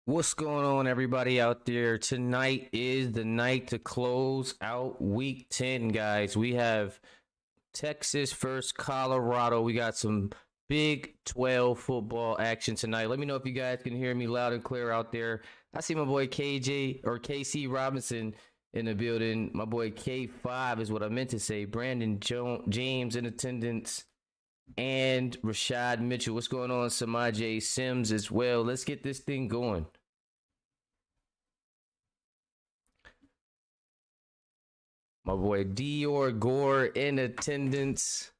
What's going on, everybody out there? Tonight is the night to close out week 10, guys. We have Texas versus Colorado. We got some Big 12 football action tonight. Let me know if you guys can hear me loud and clear out there. I see my boy KC Robinson in the building. My boy K5 is what I meant to say. Brandon James in attendance. And Rashad Mitchell. What's going on? Samaj Sims as well. Let's get this thing going. My boy Dior Gore in attendance.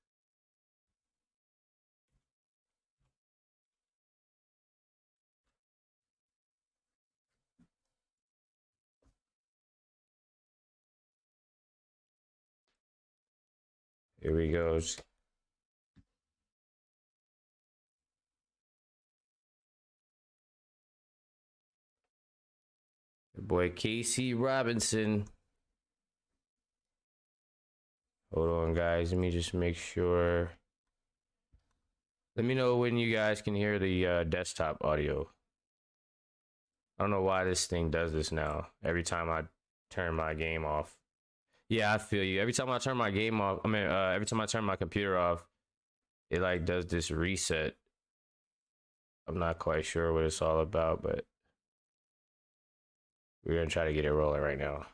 Here he goes. Your boy KC Robinson. Hold on, guys. Let me just make sure. Let me know when you guys can hear the desktop audio. I don't know why this thing does this now. Every time I turn my game off. Yeah, I feel you. Every time I turn my game off, every time I turn my computer off, it like does this reset. I'm not quite sure what it's all about, but we're gonna try to get it rolling right now.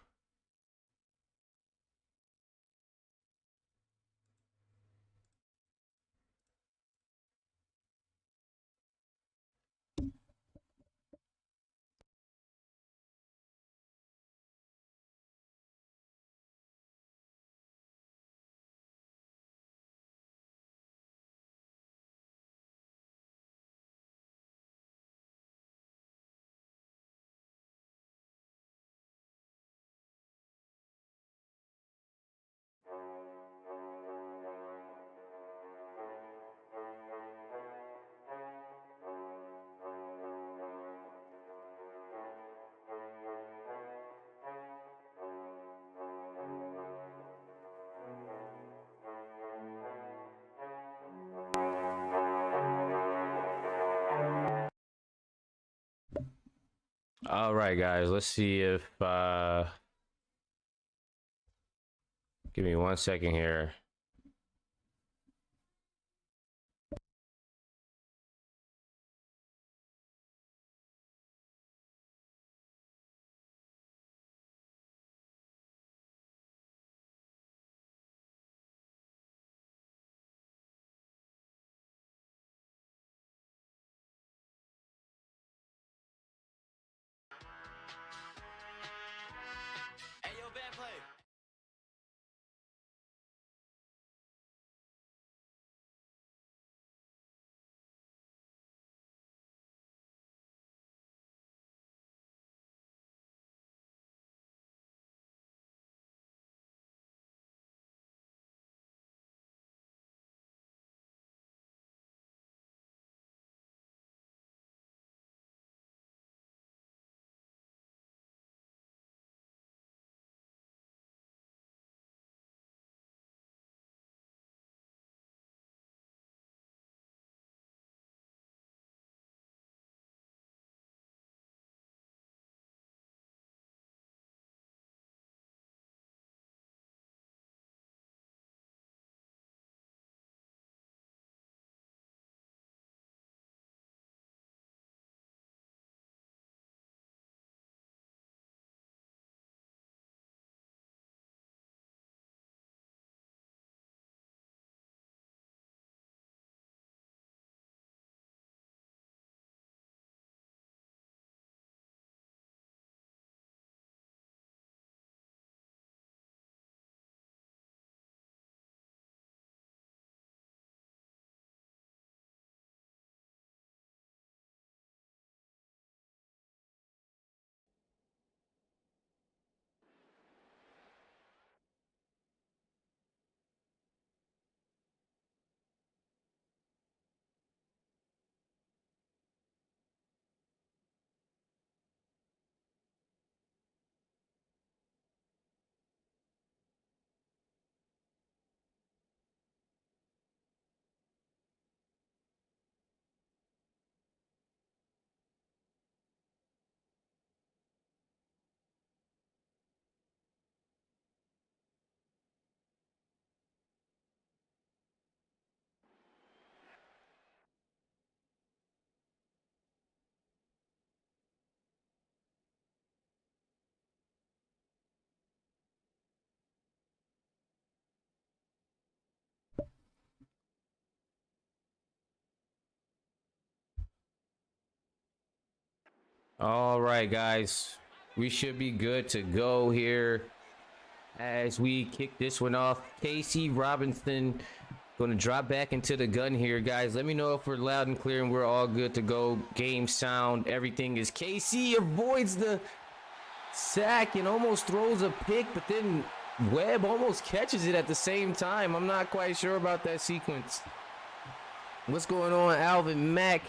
All right, guys, let's see if give me 1 second here. All right, guys, we should be good to go here as we kick this one off. Casey Robinson going to drop back into the gun here, guys. Let me know if we're loud and clear and we're all good to go. Game sound, everything is. Casey avoids the sack and almost throws a pick, but then Webb almost catches it at the same time. I'm not quite sure about that sequence. What's going on, Alvin Mack?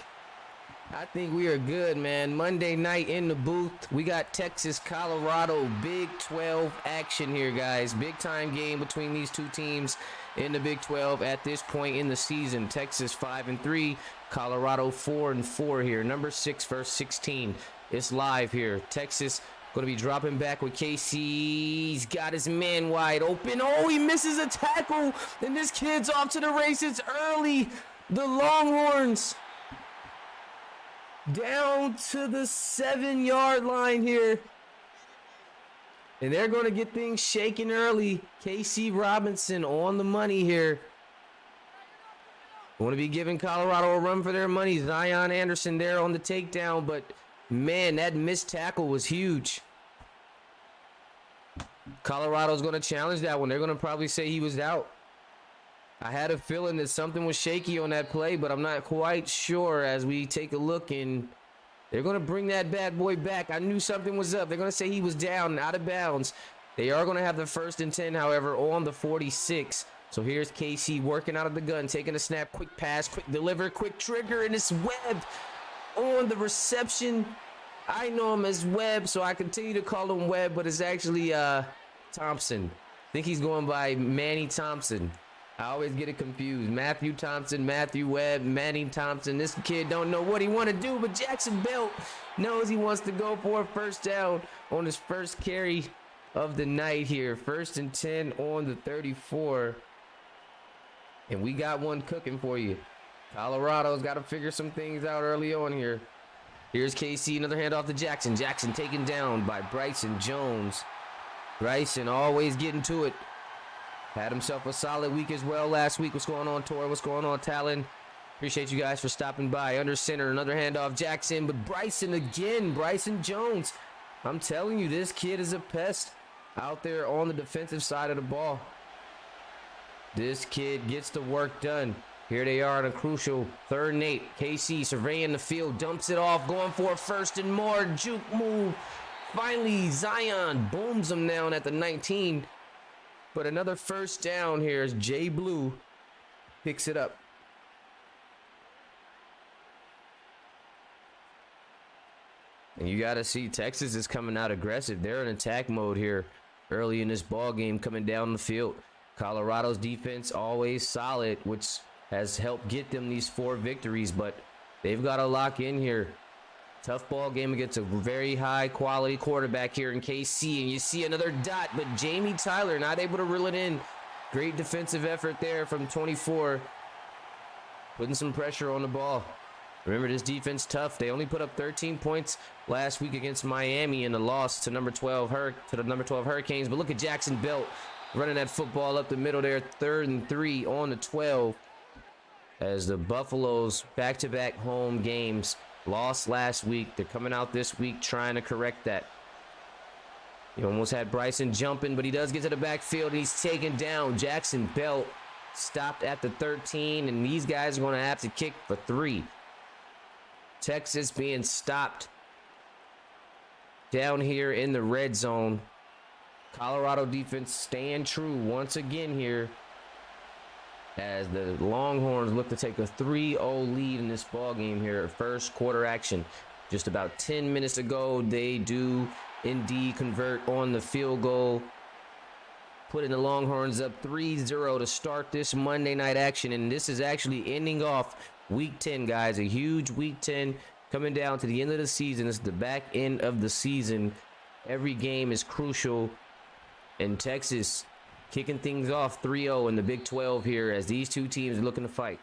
I think we are good, man. Monday night in the booth. We got Texas, Colorado, Big 12 action here, guys. Big time game between these two teams in the Big 12 at this point in the season. Texas 5-3, Colorado 4-4 here. Number 6 versus 16. It's live here. Texas going to be dropping back with KC. He's got his man wide open. Oh, he misses a tackle. And this kid's off to the races early. The Longhorns down to the 7-yard line here. And they're going to get things shaking early. KC Robinson on the money here. Want to be giving Colorado a run for their money. Zion Anderson there on the takedown, but man, that missed tackle was huge. Colorado's going to challenge that one. They're going to probably say he was out. I had a feeling that something was shaky on that play, but I'm not quite sure as we take a look, and they're going to bring that bad boy back. I knew something was up. They're going to say he was down and out of bounds. They are going to have the 1st and 10, however, on the 46. So here's KC working out of the gun, taking a snap, quick pass, quick deliver, quick trigger, and it's Webb on the reception. I know him as Webb, so I continue to call him Webb, but it's actually Thompson. I think he's going by Manny Thompson. I always get it confused. Matthew Thompson, Matthew Webb, Manny Thompson. This kid don't know what he want to do, but Jackson Belt knows he wants to go for a first down on his first carry of the night here. 1st and 10 on the 34. And we got one cooking for you. Colorado's got to figure some things out early on here. Here's KC, another handoff to Jackson. Jackson taken down by Bryson Jones. Bryson always getting to it. Had himself a solid week as well last week. What's going on, Tor? What's going on, Talon? Appreciate you guys for stopping by. Under center, another handoff, Jackson, but Bryson again. Bryson Jones. I'm telling you, this kid is a pest out there on the defensive side of the ball. This kid gets the work done. Here they are on a crucial 3rd and 8. KC surveying the field, dumps it off, going for a 1st and more. Juke move. Finally, Zion booms him down at the 19. But another first down here as Jay Blue picks it up. And you got to see Texas is coming out aggressive. They're in attack mode here early in this ball game coming down the field. Colorado's defense always solid, which has helped get them these 4 victories, but they've got to lock in here. Tough ball game against a very high quality quarterback here in KC, and you see another dot, but Jamie Tyler not able to reel it in. Great defensive effort there from 24, putting some pressure on the ball. Remember, this defense tough. They only put up 13 points last week against Miami in the loss to the number 12 Hurricanes. But look at Jackson Belt running that football up the middle there. 3rd and 3 on the 12 as the Buffaloes back-to-back home games lost last week. They're coming out this week trying to correct that. He almost had Bryson jumping, but he does get to the backfield and he's taken down. Jackson Belt stopped at the 13, and these guys are going to have to kick for 3. Texas being stopped down here in the red zone. Colorado defense staying true once again here as the Longhorns look to take a 3-0 lead in this ball game here. First quarter action. Just about 10 minutes ago, they do indeed convert on the field goal, putting the Longhorns up 3-0 to start this Monday night action. And this is actually ending off Week 10, guys. A huge Week 10 coming down to the end of the season. It's the back end of the season. Every game is crucial. And Texas kicking things off 3-0 in the Big 12 here as these two teams are looking to fight.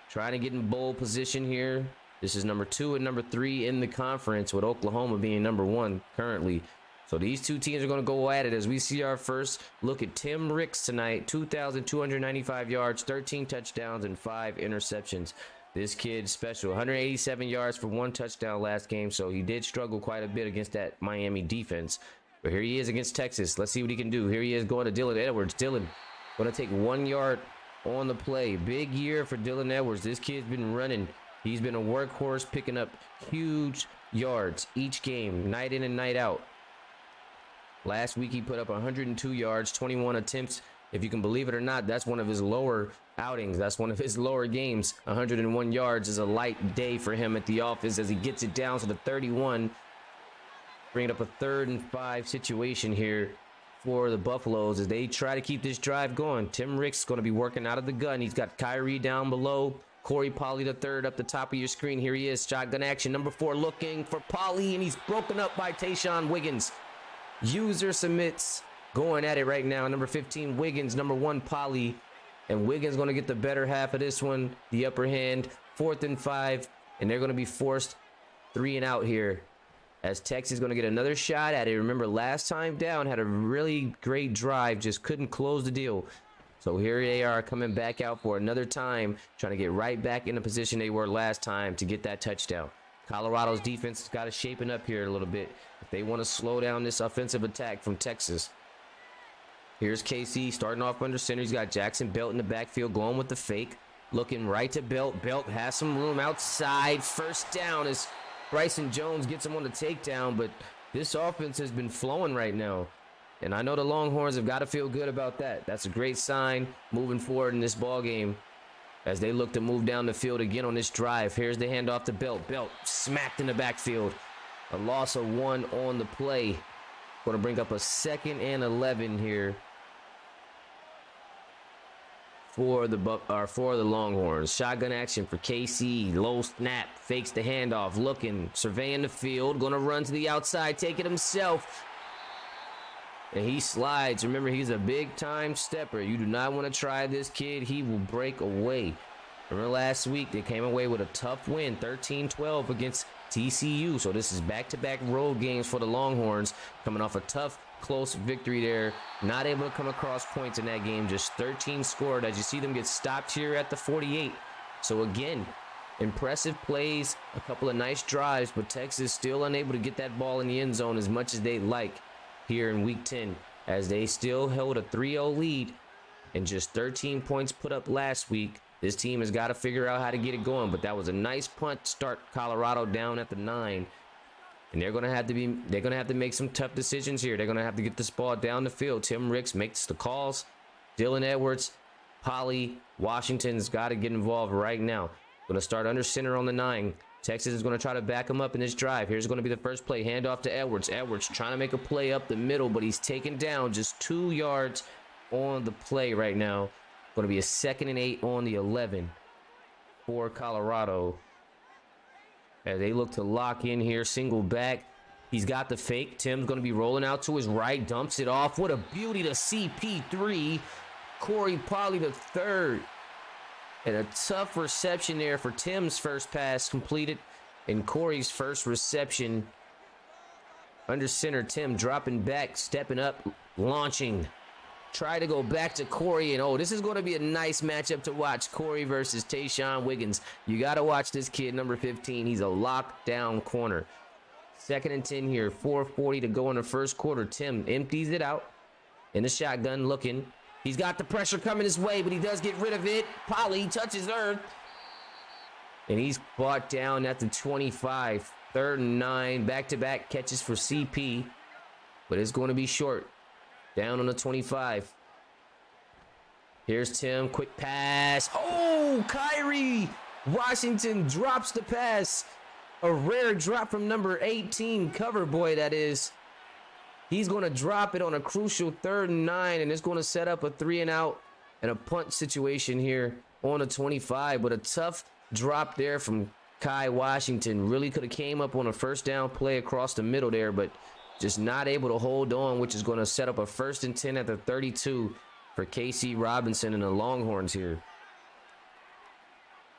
Trying to get in bowl position here. This is number 2 and number 3 in the conference, with Oklahoma being number 1 currently. So these two teams are going to go at it as we see our first look at Tim Ricks tonight. 2,295 yards, 13 touchdowns, and 5 interceptions. This kid's special. 187 yards for 1 touchdown last game, so he did struggle quite a bit against that Miami defense. But here he is against Texas. Let's see what he can do. Here he is going to Dylan Edwards. Dylan going to take 1 yard on the play. Big year for Dylan Edwards. This kid's been running. He's been a workhorse, picking up huge yards each game, night in and night out. Last week he put up 102 yards, 21 attempts. If you can believe it or not, that's one of his lower outings. That's one of his lower games. 101 yards is a light day for him at the office as he gets it down to the 31. Bringing up a 3rd and 5 situation here for the Buffaloes as they try to keep this drive going. Tim Ricks is going to be working out of the gun. He's got Kyrie down below. Corey Polly the third up the top of your screen. Here he is. Shotgun action. Number 4 looking for Polly, and he's broken up by Tayshawn Wiggins. User submits. Going at it right now. Number 15 Wiggins. Number 1 Polly. And Wiggins going to get the better half of this one. The upper hand. 4th and 5. And they're going to be forced 3 and out here, as Texas is going to get another shot at it. Remember, last time down, had a really great drive, just couldn't close the deal. So here they are coming back out for another time, trying to get right back in the position they were last time to get that touchdown. Colorado's defense has got to shapen up here a little bit if they want to slow down this offensive attack from Texas. Here's KC starting off under center. He's got Jackson Belt in the backfield going with the fake. Looking right to Belt. Belt has some room outside. First down is Bryson Jones gets him on the takedown, but this offense has been flowing right now. And I know the Longhorns have got to feel good about that. That's a great sign moving forward in this ball game as they look to move down the field again on this drive. Here's the handoff to Belt. Belt smacked in the backfield. A loss of 1 on the play. Going to bring up a 2nd and 11 here for the Longhorns. Shotgun action for KC. Low snap. Fakes the handoff. Looking. Surveying the field. Going to run to the outside. Take it himself. And he slides. Remember, he's a big-time stepper. You do not want to try this kid. He will break away. Remember last week, they came away with a tough win. 13-12 against TCU. So this is back-to-back road games for the Longhorns. Coming off a tough, close victory there. Not able to come across points in that game. Just 13 scored as you see them get stopped here at the 48. So again, impressive plays, a couple of nice drives, but Texas still unable to get that ball in the end zone as much as they'd like here in week 10, as they still held a 3-0 lead and just 13 points put up last week. This team has got to figure out how to get it going, but that was a nice punt to start Colorado down at the 9. And they're going to have to make some tough decisions here. They're going to have to get this ball down the field. Tim Ricks makes the calls. Dylan Edwards, Polly, Washington's got to get involved right now. Going to start under center on the 9. Texas is going to try to back him up in this drive. Here's going to be the first play. Handoff to Edwards. Edwards trying to make a play up the middle, but he's taken down just 2 yards on the play right now. Going to be a 2nd and 8 on the 11 for Colorado, as they look to lock in here. Single back. He's got the fake. Tim's going to be rolling out to his right. Dumps it off. What a beauty to CP3. Corey Polly the third. And a tough reception there for Tim's first pass completed. And Corey's first reception. Under center, Tim dropping back, stepping up, launching. Try to go back to Corey. And oh, this is going to be a nice matchup to watch. Corey versus Tayshawn Wiggins. You got to watch this kid, number 15. He's a lockdown corner. 2nd and 10 here. 4:40 to go in the first quarter. Tim empties it out in the shotgun looking. He's got the pressure coming his way, but he does get rid of it. Polly touches earth. And he's brought down at the 25. 3rd and 9. Back-to-back catches for CP. But it's going to be short. Down on the 25. Here's Tim. Quick pass. Oh, Kyrie Washington drops the pass. A rare drop from number 18. Cover boy, that is. He's going to drop it on a crucial 3rd and 9, and it's going to set up a 3 and out and a punt situation here on a 25. But a tough drop there from Kai Washington. Really could have came up on a first down play across the middle there, but just not able to hold on, which is going to set up a 1st and 10 at the 32 for KC Robinson and the Longhorns here.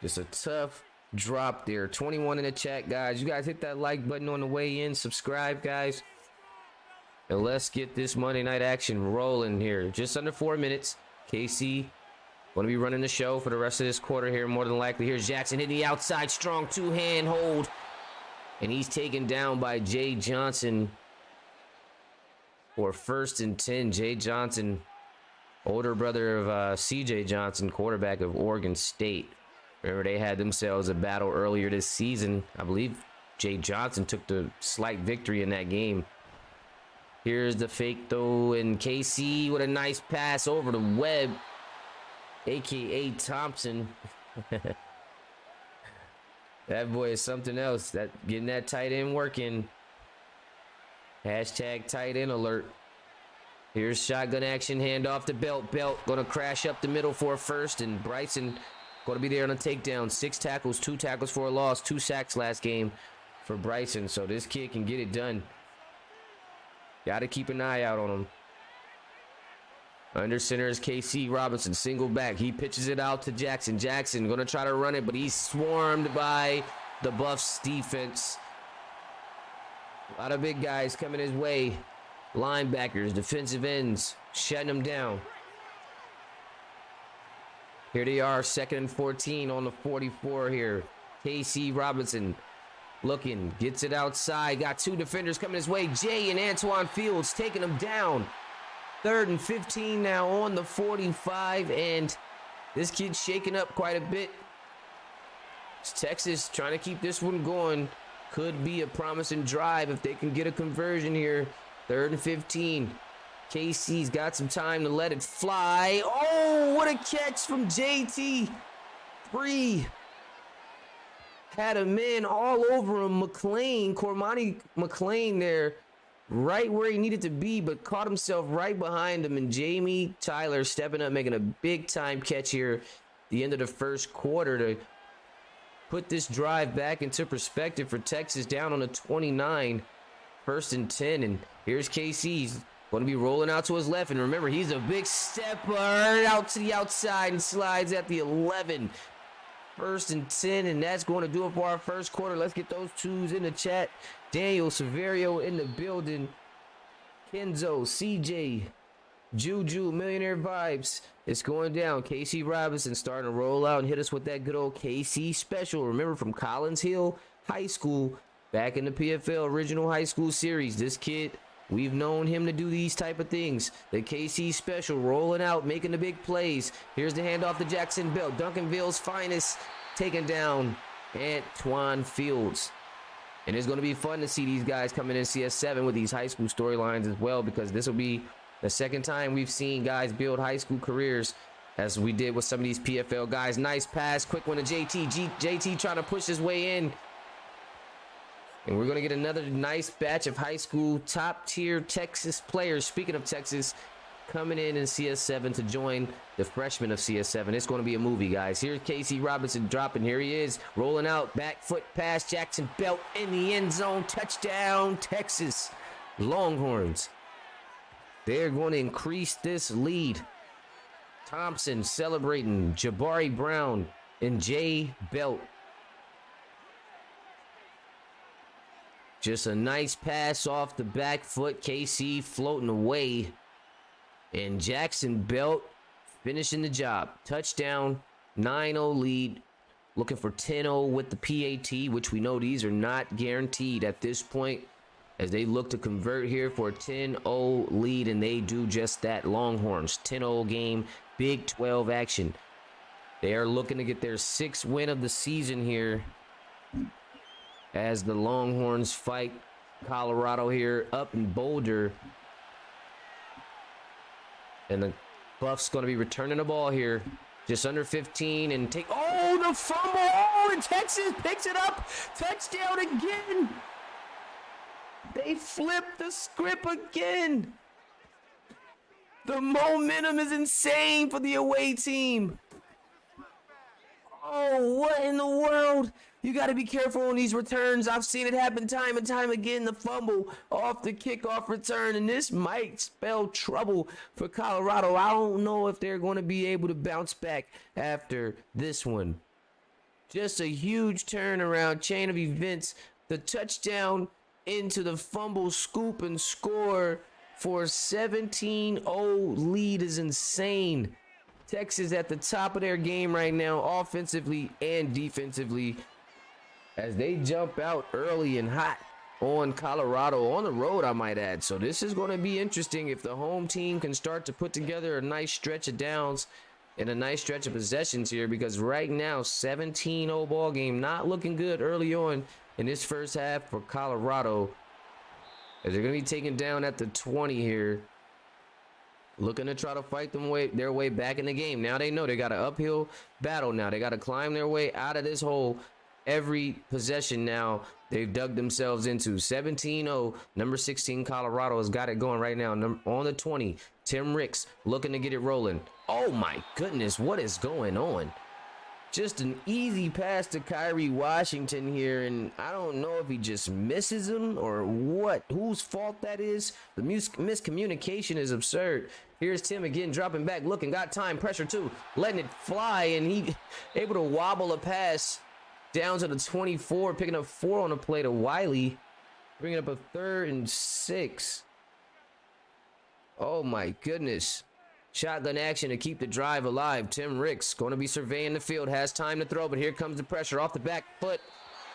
Just a tough drop there. 21 in the chat, guys. You guys hit that like button on the way in. Subscribe, guys. And let's get this Monday night action rolling here. Just under 4 minutes. KC going to be running the show for the rest of this quarter here, more than likely. Here's Jackson hitting the outside, strong 2-hand hold. And he's taken down by Jay Johnson for 1st and 10. Jay Johnson, older brother of CJ Johnson, quarterback of Oregon State. Remember, they had themselves a battle earlier this season. I believe Jay Johnson took the slight victory in that game. Here's the fake, though, and KC with a nice pass over to Webb. aka Thompson. That boy is something else. That getting that tight end working. Hashtag tight end alert. Here's shotgun action, handoff to Belt. Belt gonna crash up the middle for a first, and Bryson gonna be there on a takedown. 6 tackles, 2 tackles for a loss, 2 sacks last game for Bryson. So this kid can get it done. Gotta keep an eye out on him. Under center is KC Robinson, single back. He pitches it out to Jackson. Jackson gonna try to run it, but he's swarmed by the Buffs defense. A lot of big guys coming his way. Linebackers, defensive ends, shutting them down. Here they are, 2nd and 14 on the 44 here. KC Robinson looking, gets it outside. Got 2 defenders coming his way. Jay and Antoine Fields taking them down. 3rd and 15 now on the 45, and this kid's shaking up quite a bit. It's Texas trying to keep this one going. Could be a promising drive if they can get a conversion here. 3rd and 15. KC's got some time to let it fly. Oh, what a catch from JT. 3. Had a man all over him. Cormani McLean there, right where he needed to be, but caught himself right behind him. And Jamie Tyler stepping up, making a big-time catch here at the end of the first quarter to put this drive back into perspective for Texas, down on the 29. 1st and 10, and here's KC. He's going to be rolling out to his left, and remember, he's a big stepper out to the outside and slides at the 11. 1st and 10, and that's going to do it for our first quarter. Let's get those twos in the chat. Daniel Severio in the building. Kenzo, CJ, Juju, Millionaire Vibes. It's going down. KC Robinson starting to roll out and hit us with that good old KC special. Remember, from Collins Hill High School, back in the PFL Original High School Series. This kid, we've known him to do these type of things. The KC special, rolling out, making the big plays. Here's the handoff to Jackson Belt. Duncanville's finest, taking down Antoine Fields. And it's going to be fun to see these guys coming in CS7 with these high school storylines as well, because this will be the 2nd time we've seen guys build high school careers as we did with some of these PFL guys. Nice pass, quick one to JT. JT trying to push his way in. And we're going to get another nice batch of high school top-tier Texas players. Speaking of Texas, coming in CS7 to join the freshmen of CS7. It's going to be a movie, guys. Here's KC Robinson dropping. Here he is, rolling out, back foot pass. Jackson Belt in the end zone. Touchdown, Texas Longhorns. They're going to increase this lead. Thompson celebrating. Jabari Brown and Jay Belt. Just a nice pass off the back foot. KC floating away. And Jackson Belt finishing the job. Touchdown, 9-0 lead. Looking for 10-0 with the PAT, which we know these are not guaranteed at this point, as they look to convert here for a 10-0 lead, and they do just that. Longhorns, 10-0 game, Big 12 action. They are looking to get their 6th win of the season here, as the Longhorns fight Colorado here up in Boulder. And the Buffs going to be returning the ball here. Just under 15 and take... Oh, the fumble! Oh, and Texas picks it up! Touchdown again! They flipped the script again! The momentum is insane for the away team. Oh, what in the world? You got to be careful on these returns. I've seen it happen time and time again. The fumble off the kickoff return, and this might spell trouble for Colorado. I don't know if they're going to be able to bounce back after this one. Just a huge turnaround, chain of events. The touchdown into the fumble, scoop, and score for a 17-0 lead is insane. Texas at the top of their game right now, offensively and defensively, as they jump out early and hot on Colorado, on the road, I might add. So this is going to be interesting if the home team can start to put together a nice stretch of downs and a nice stretch of possessions here, because right now, 17-0 ball game, not looking good early on in this first half for Colorado, as they're going to be taken down at the 20 here. looking to try to fight their way back in the game. Now they know they got an uphill battle now. They got to climb their way out of this hole every possession now. They've dug themselves into 17-0. Number 16 Colorado has got it going right now. On the 20, Tim Ricks looking to get it rolling. Oh my goodness, what is going on? Just an easy pass to Kyrie Washington here, and I don't know if he just misses him or what, whose fault that is. The miscommunication is absurd. Here's Tim again, dropping back, looking, got time, pressure too, letting it fly, and he able to wobble a pass down to the 24, picking up 4 on the play to Wiley, bringing up a 3rd and 6. Oh my goodness. Shotgun action to keep the drive alive. Tim Ricks going to be surveying the field, has time to throw, but here comes the pressure off the back foot.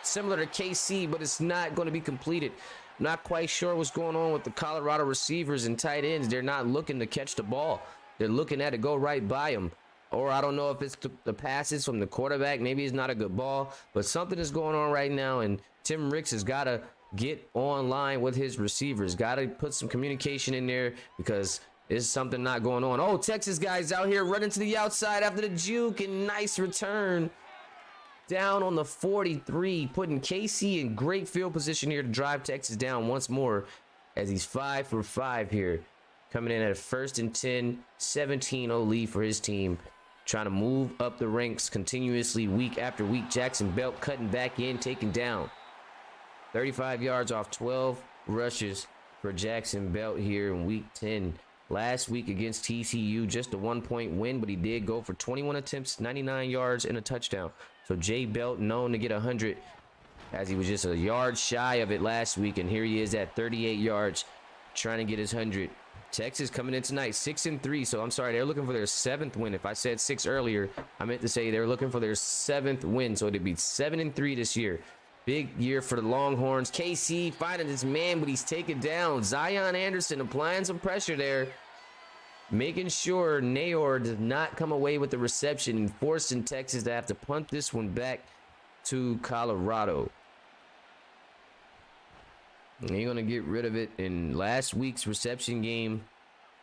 Similar to KC, but it's not going to be completed. I'm not quite sure what's going on with the Colorado receivers and tight ends. They're not looking to catch the ball. They're looking at it go right by them. Or I don't know if it's the passes from the quarterback. Maybe it's not a good ball, but something is going on right now, and Tim Ricks has got to get online with his receivers. Got to put some communication in there because there's something not going on. Oh, Texas guys out here running to the outside after the juke, and nice return down on the 43, putting KC in great field position here to drive Texas down once more as he's 5 for 5 here. Coming in at a 1st and 10, 17-0 lead for his team. Trying to move up the ranks continuously week after week. Jackson Belt cutting back in, taking down. 35 yards off 12 rushes for Jackson Belt here in week 10. Last week against TCU, just a 1-point win, but he did go for 21 attempts, 99 yards, and a touchdown. So Jay Belt known to get 100 as he was just a yard shy of it last week, and here he is at 38 yards trying to get his 100. Texas coming in tonight 6-3, so I'm sorry, they're looking for their 7th win. If I said 6 earlier, I meant to say they're looking for their 7th win, so it'd be 7-3 this year. Big year for the Longhorns. KC finding this man, but he's taken down. Zion Anderson applying some pressure there, making sure Nayor does not come away with the reception and forcing Texas to have to punt this one back to Colorado. And they're going to get rid of it in last week's reception game.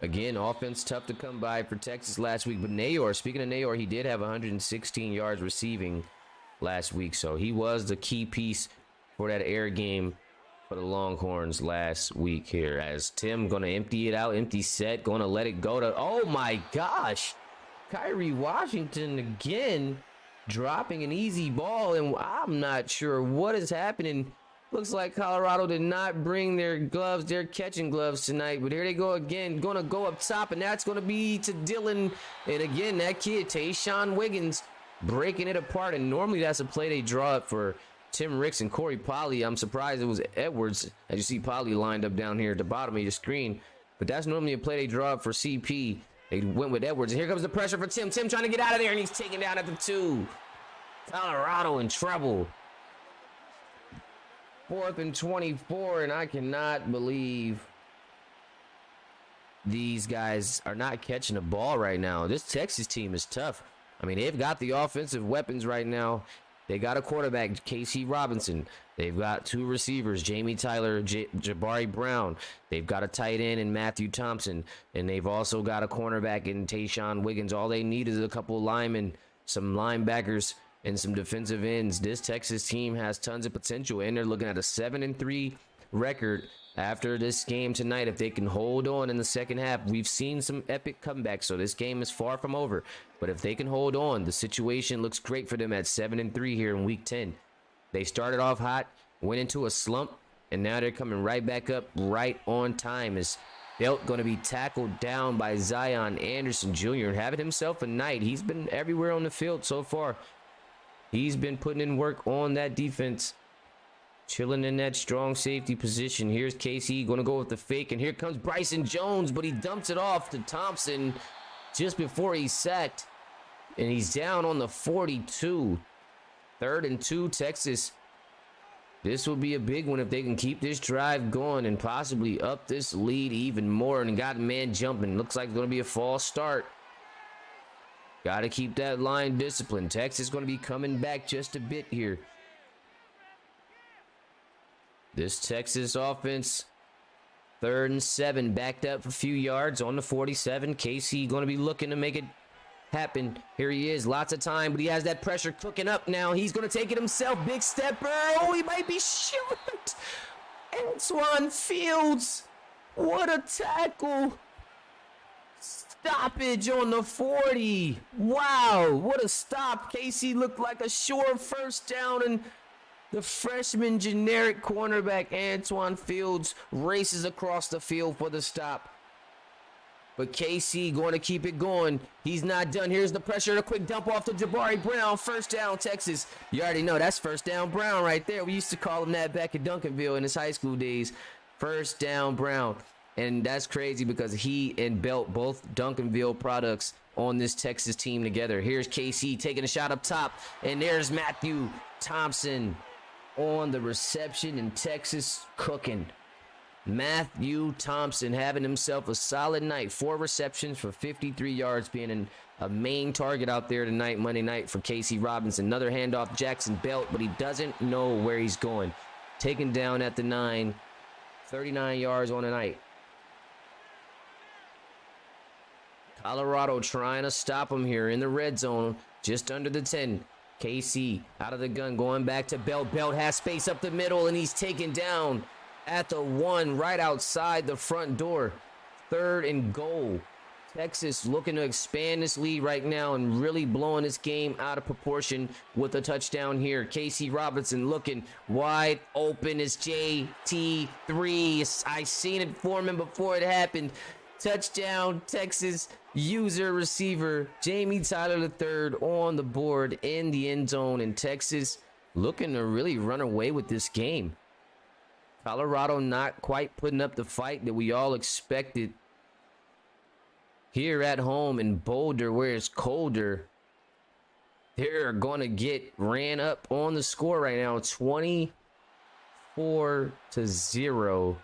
Again, offense tough to come by for Texas last week. But Nayor, speaking of Nayor, he did have 116 yards receiving last week. So he was the key piece for that air game for the Longhorns last week here. As Tim going to empty it out, empty set, going to let it go to, oh my gosh, Kyrie Washington again dropping an easy ball. And I'm not sure what is happening. Looks like Colorado did not bring their gloves, their catching gloves tonight. But here they go again, going to go up top, and that's going to be to Dylan. And again, that kid, Tayshawn Wiggins, breaking it apart. And normally that's a play they draw up for Tim Ricks and Corey Polley. I'm surprised it was Edwards, as you see Polley lined up down here at the bottom of your screen. But that's normally a play they draw up for CP. They went with Edwards. And here comes the pressure for Tim. Tim trying to get out of there, and he's taken down at the 2. Colorado in trouble. 4th and 24, and I cannot believe these guys are not catching the ball right now. This Texas team is tough. I mean, they've got the offensive weapons right now. They got a quarterback, Casey Robinson. They've got 2 receivers, Jamie Tyler, Jabari Brown. They've got a tight end in Matthew Thompson, and they've also got a cornerback in Tayshawn Wiggins. All they need is a couple of linemen, some linebackers, and some defensive ends. This Texas team has tons of potential, and they're looking at a 7-3 record after this game tonight. If they can hold on in the second half, we've seen some epic comebacks, so this game is far from over. But if they can hold on, the situation looks great for them at 7-3 here in week 10. They started off hot, went into a slump, and now they're coming right back up right on time. As Belt going to be tackled down by Zion Anderson Jr. and having himself a night. He's been everywhere on the field so far. He's been putting in work on that defense, chilling in that strong safety position. Here's KC going to go with the fake, and here comes Bryson Jones, but he dumps it off to Thompson just before he's sacked, and he's down on the 42. 3rd and 2, Texas. This will be a big one if they can keep this drive going and possibly up this lead even more, and got a man jumping. Looks like it's going to be a false start. Got to keep that line disciplined. Texas is going to be coming back just a bit here. This Texas offense 3rd and 7, backed up a few yards on the 47. Casey going to be looking to make it happen. Here he is, lots of time, but he has that pressure cooking up now. He's going to take it himself. Big stepper. Oh, he might be short. Antoine Fields. What a tackle. Stoppage on the 40. Wow, what a stop. Casey looked like a sure first down, and the freshman generic cornerback Antoine Fields races across the field for the stop. But KC going to keep it going. He's not done. Here's the pressure. A quick dump off to Jabari Brown. First down, Texas. You already know that's first down Brown right there. We used to call him that back at Duncanville in his high school days. First down Brown. And that's crazy because he and Belt, both Duncanville products on this Texas team together. Here's KC taking a shot up top. And there's Matthew Thompson on the reception, and Texas cooking. Matthew Thompson having himself a solid night. 4 receptions for 53 yards, being a main target out there tonight, Monday night, for Casey Robinson. Another handoff, Jackson Belt, but he doesn't know where he's going. Taken down at the 9, 39 yards on the night. Colorado trying to stop him here in the red zone, just under the 10. KC out of the gun, going back to Belt. Belt has space up the middle, and he's taken down at the 1, right outside the front door. 3rd and goal. Texas looking to expand this lead right now and really blowing this game out of proportion with a touchdown here. Casey Robinson looking wide open. It's JT3. I seen it for him before it happened. Touchdown, Texas. User receiver Jamie Tyler III on the board in the end zone, and Texas looking to really run away with this game. Colorado not quite putting up the fight that we all expected here at home in Boulder, where it's colder. They're going to get ran up on the score right now, 24-0,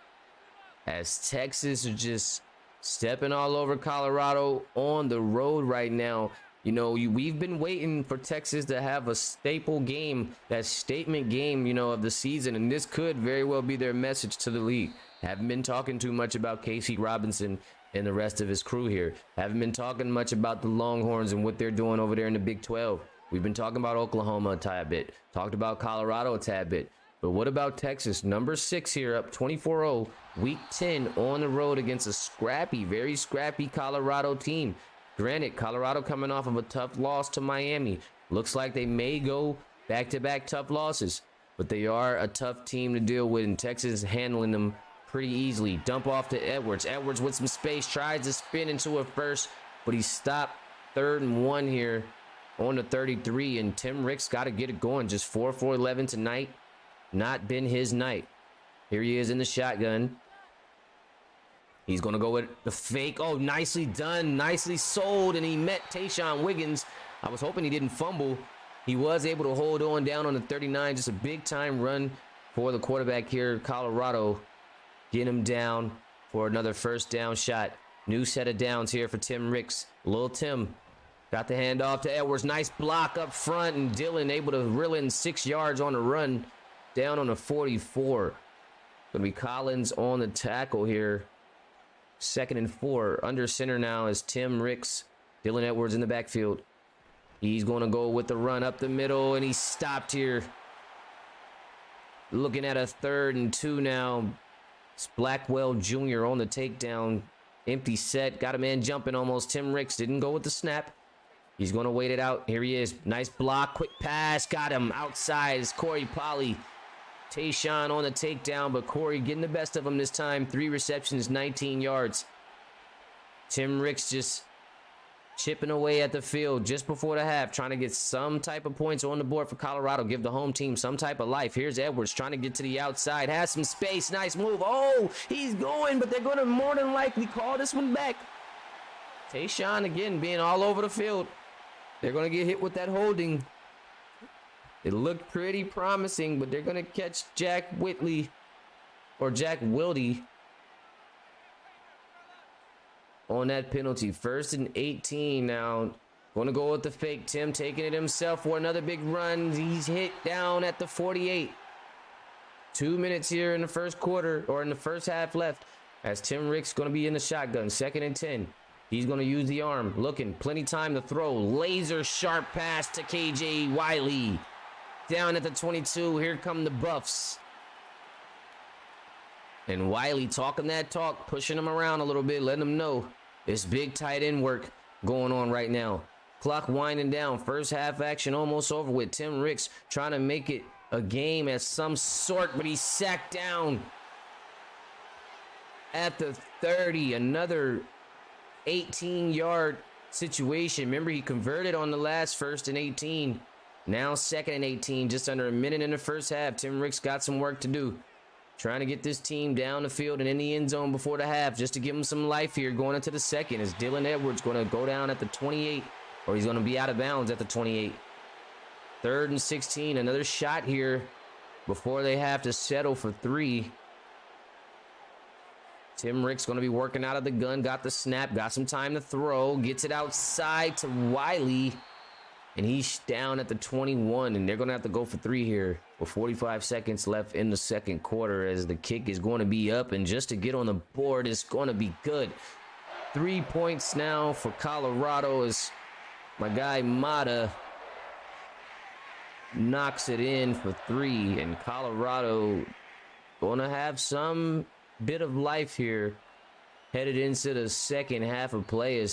as Texas are just stepping all over Colorado on the road right now. You know, we've been waiting for Texas to have a staple game, that statement game, you know, of the season, and this could very well be their message to the league. Haven't been talking too much about Casey Robinson and the rest of his crew here. Haven't been talking much about the Longhorns and what they're doing over there in the Big 12. We've been talking about Oklahoma a tad bit, talked about Colorado a tad bit. But what about Texas? Number 6 here, up 24-0, week 10 on the road against a scrappy, very scrappy Colorado team. Granted, Colorado coming off of a tough loss to Miami. Looks like they may go back-to-back tough losses, but they are a tough team to deal with, and Texas is handling them pretty easily. Dump off to Edwards. Edwards with some space, tries to spin into a first, but he stopped. 3rd and 1 here on the 33, and Tim Ricks got to get it going. Just 4 for 11 tonight. Not been his night. Here he is in the shotgun. He's going to go with the fake. Oh, nicely done. Nicely sold. And he met Tayshawn Wiggins. I was hoping he didn't fumble. He was able to hold on down on the 39. Just a big-time run for the quarterback here, Colorado. Get him down for another first down shot. New set of downs here for Tim Ricks. Little Tim got the handoff to Edwards. Nice block up front. And Dillon able to reel in 6 yards on the run. Down on the 44. Going to be Collins on the tackle here. 2nd and 4. Under center now is Tim Ricks. Dylan Edwards in the backfield. He's going to go with the run up the middle, and he's stopped here. Looking at a 3rd and 2 now. It's Blackwell Jr. on the takedown. Empty set. Got a man jumping almost. Tim Ricks didn't go with the snap. He's going to wait it out. Here he is. Nice block. Quick pass. Got him outside. It's Corey Polley. Tayshawn on the takedown, but Corey getting the best of him this time. 3 receptions, 19 yards. Tim Ricks just chipping away at the field just before the half, trying to get some type of points on the board for Colorado. Give the home team some type of life. Here's Edwards trying to get to the outside. Has some space. Nice move. Oh, he's going, but they're going to more than likely call this one back. Tayshawn again being all over the field. They're going to get hit with that holding. It looked pretty promising, but they're going to catch Jack Wildy on that penalty. 1st and 18 now. Going to go with the fake. Tim taking it himself for another big run. He's hit down at the 48. 2 minutes here in the first quarter, or in the first half left. as Tim Ricks going to be in the shotgun. 2nd and 10. He's going to use the arm. Looking. Plenty time to throw. Laser sharp pass to KJ Wiley. Down at the 22. Here come the Buffs. And Wiley talking that talk. Pushing him around a little bit. Letting him know it's big tight end work going on right now. Clock winding down. First half action almost over with. Tim Ricks trying to make it a game of some sort. But he's sacked down at the 30. Another 18-yard situation. Remember, he converted on the last 1st and 18. Now 2nd and 18. Just under a minute in the first half. Tim Ricks got some work to do. Trying to get this team down the field and in the end zone before the half. Just to give him some life here going into the second. Is Dylan Edwards going to go down at the 28? Or he's going to be out of bounds at the 28. 3rd and 16. Another shot here before they have to settle for 3. Tim Ricks going to be working out of the gun. Got the snap. Got some time to throw. Gets it outside to Wiley. And he's down at the 21. And they're going to have to go for 3 here with 45 seconds left in the second quarter as the kick is going to be up. And just to get on the board is going to be good. 3 points now for Colorado as my guy Mata knocks it in for 3. And Colorado going to have some bit of life here headed into the second half of play.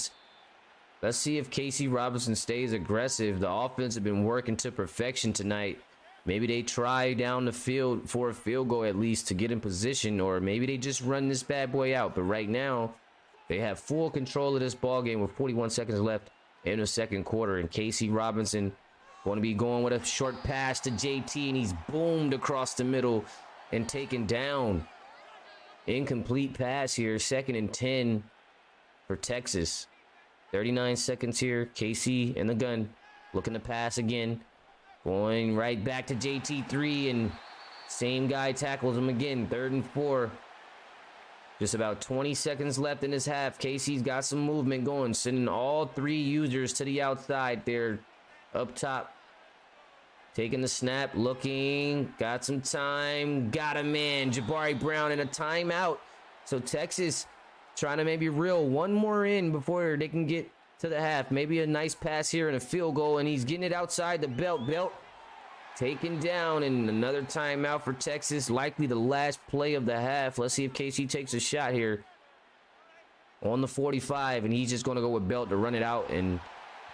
Let's see if Casey Robinson stays aggressive. The offense have been working to perfection tonight. Maybe they try down the field for a field goal at least to get in position, or maybe they just run this bad boy out. But right now they have full control of this ball game with 41 seconds left in the second quarter. And Casey Robinson going to be going with a short pass to JT, and he's boomed across the middle and taken down. Incomplete pass here. 2nd and 10 for Texas. 39 seconds here. Casey in the gun. Looking to pass again. Going right back to JT3. And same guy tackles him again. 3rd and 4. Just about 20 seconds left in this half. Casey's got some movement going. Sending all 3 users to the outside there. Up top. Taking the snap, looking, got some time, got a man, Jabari Brown in a timeout. So Texas trying to maybe reel one more in before they can get to the half. Maybe a nice pass here and a field goal, and he's getting it outside the belt. Belt taken down, and another timeout for Texas. Likely the last play of the half. Let's see if KC takes a shot here on the 45, and he's just going to go with Belt to run it out, and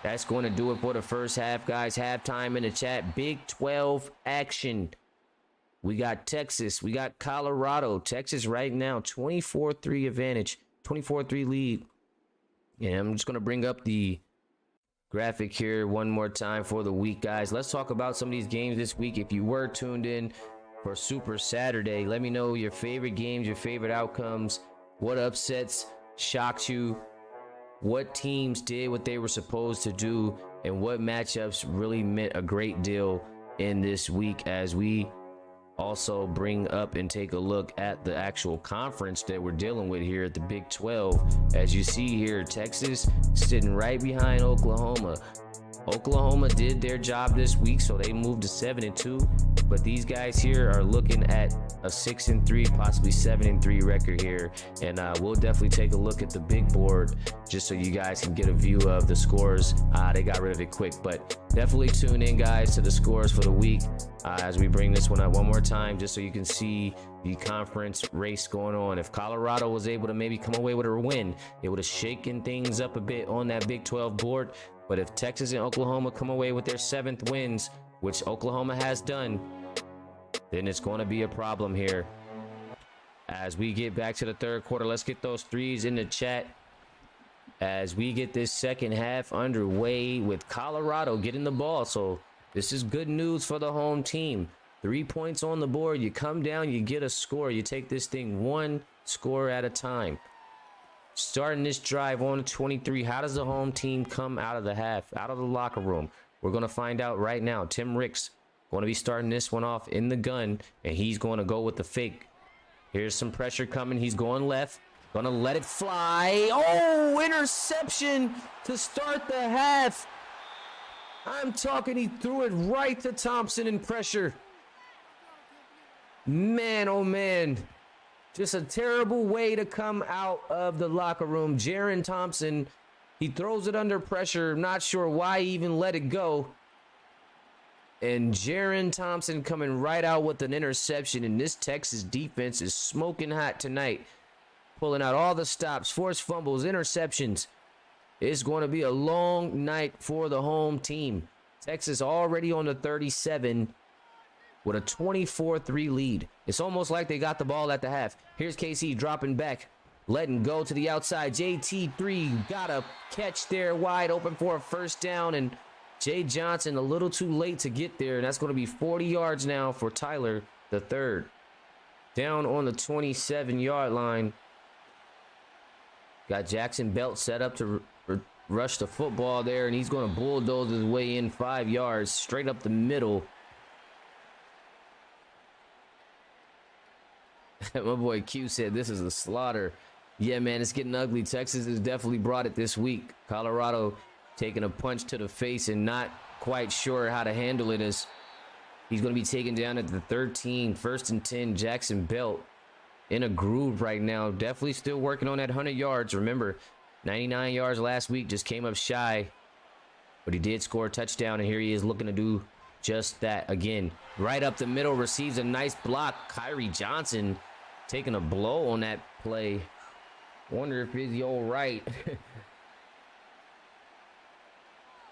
that's going to do it for the first half, guys. Halftime in the chat. Big 12 action. We got Texas. We got Colorado. Texas right now, 24-3 advantage. 24-3 lead. And I'm just going to bring up the graphic here one more time for the week, guys. Let's talk about some of these games this week. If you were tuned in for Super Saturday, let me know your favorite games, your favorite outcomes, what upsets shocked you, what teams did what they were supposed to do, and what matchups really meant a great deal in this week, as we also bring up and take a look at the actual conference that we're dealing with here at the Big 12. As you see here, Texas sitting right behind Oklahoma. Oklahoma did their job this week, so they moved to 7-2. But these guys here are looking at a 6-3, possibly 7-3 record here. And we'll definitely take a look at the big board just so you guys can get a view of the scores. They got rid of it quick, but definitely tune in, guys, to the scores for the week as we bring this one up one more time, just so you can see the conference race going on. If Colorado was able to maybe come away with a win, it would have shaken things up a bit on that Big 12 board. But if Texas and Oklahoma come away with their 7th wins, which Oklahoma has done, then it's going to be a problem here. As we get back to the third quarter, let's get those threes in the chat as we get this second half underway with Colorado getting the ball. So this is good news for the home team. 3 points on the board. You come down, you get a score. You take this thing one score at a time. Starting this drive on 23, how does the home team come out of the half, out of the locker room? We're going to find out right now. Tim Ricks going to be starting this one off in the gun, and he's going to go with the fake. Here's some pressure coming. He's going left. Going to let it fly. Oh, interception to start the half. I'm talking, he threw it right to Thompson in pressure. Man, oh man. Just a terrible way to come out of the locker room. Jaron Thompson, he throws it under pressure. Not sure why he even let it go. And Jaron Thompson coming right out with an interception. And this Texas defense is smoking hot tonight. Pulling out all the stops, forced fumbles, interceptions. It's going to be a long night for the home team. Texas already on the 37 with a 24-3 lead. It's almost like they got the ball at the half. Here's KC dropping back, letting go to the outside. JT3 got a catch there wide open for a first down, and Jay Johnson a little too late to get there, and that's going to be 40 yards now for Tyler the third. Down on the 27-yard line. Got Jackson Belt set up to rush the football there, and he's going to bulldoze his way in 5 yards straight up the middle. My boy Q said this is a slaughter. Yeah, man, it's getting ugly. Texas has definitely brought it this week. Colorado taking a punch to the face and not quite sure how to handle it, as he's going to be taken down at the 13, 1st and 10. Jackson Belt in a groove right now. Definitely still working on that 100 yards. Remember, 99 yards last week, just came up shy. But he did score a touchdown, and here he is looking to do just that again. Right up the middle, receives a nice block. Kyrie Johnson taking a blow on that play. Wonder if he's all right.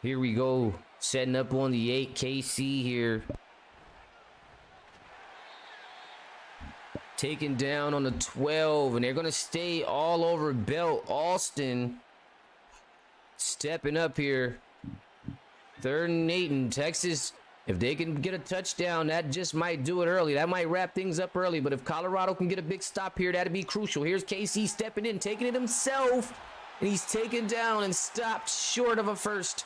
Here we go, setting up on the 8. KC here. Taken down on the 12, and they're going to stay all over Belt. Austin stepping up here. 3rd and 8, and Texas, if they can get a touchdown, that just might do it early. That might wrap things up early, but if Colorado can get a big stop here, that'd be crucial. Here's KC stepping in, taking it himself, and he's taken down and stopped short of a first.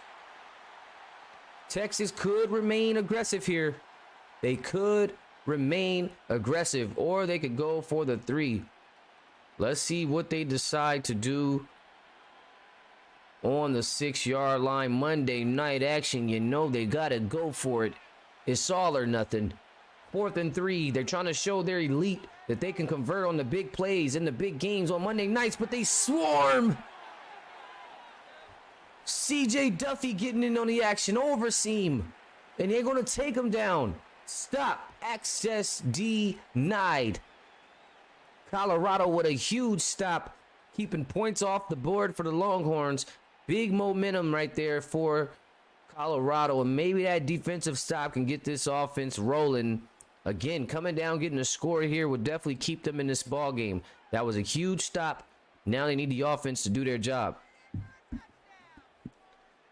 Texas could remain aggressive here. They could remain aggressive, or they could go for the 3. Let's see what they decide to do on the 6-yard line. Monday night action, you know they gotta go for it. It's all or nothing. 4th and 3. They're trying to show their elite that they can convert on the big plays in the big games on Monday nights, but they swarm. CJ Duffy getting in on the action, over seam, and they're gonna take him down. Stop. Access denied. Colorado with a huge stop, keeping points off the board for the Longhorns. Big momentum right there for Colorado, and maybe that defensive stop can get this offense rolling. Again, coming down, getting a score here would definitely keep them in this ball game. That was a huge stop. Now they need the offense to do their job.